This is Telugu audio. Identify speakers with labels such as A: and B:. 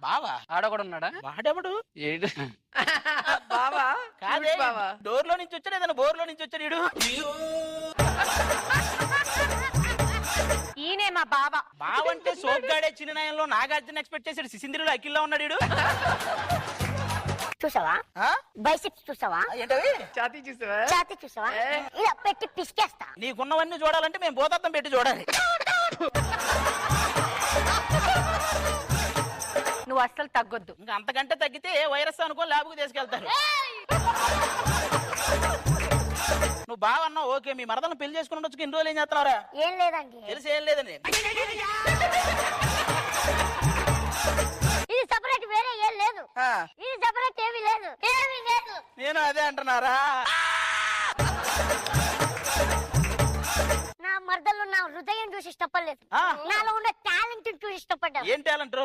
A: బావా
B: ఆడ కూడా ఉన్నాడా?
A: వాడెవడు?
B: ఏడు
C: బావా
A: కాదే
C: బావా
A: డోర్ లో నుంచి వచ్చాడు, ఏదైనా బోర్ లో నుంచి వచ్చాడు ఈడు.
D: ఈయనే మా బావ.
A: బావంటే సోగ్గాడే చిన్ననాయంలో నాగార్జున ఎక్స్పెక్ట్ చేసాడు, సిసింద్రిలో అఖిల్లో ఉన్నాడు ఈడు.
D: చూసావా
A: ఆ?
D: బైసిప్స్ చూసావా,
A: ఏంటవి?
C: ఛాతీ చూసావా?
D: ఛాతీ చూసావా, ఇలా పెట్టి పిసికేస్తా.
A: నీకున్నవన్నీ చూడాలంటే మేము భూతత్వం పెట్టి చూడాలి.
D: నువ్వు అస్సలు తగ్గొద్దు.
A: ఇంకా అంతకంటే తగ్గితే ఏ వైరస్ అనుకో ల్యాబ్కు తీసుకెళ్తారు. నువ్వు బాగా అన్నావు, ఓకే. మీ మరదలను పెళ్లి చేసుకుని ఉండొచ్చు, ఇన్ని రోజులు ఏం చేస్తున్నారా?
D: ఏం లేదండి,
A: తెలిసి ఏం లేదండి.
D: ఇది సెపరేట్, వేరే ఏం లేదు. ఇది సెపరేట్, ఏమీ లేదు, ఏమీ లేదు.
A: నేను అదే అంటున్నారా?
D: నా మరదలు నా హృదయం చూసి ఇష్టపడలేదు, నాలో ఉన్న టాలెంట్ చూసి ఇష్టపడ్డా.
A: ఏం టాలెంట్?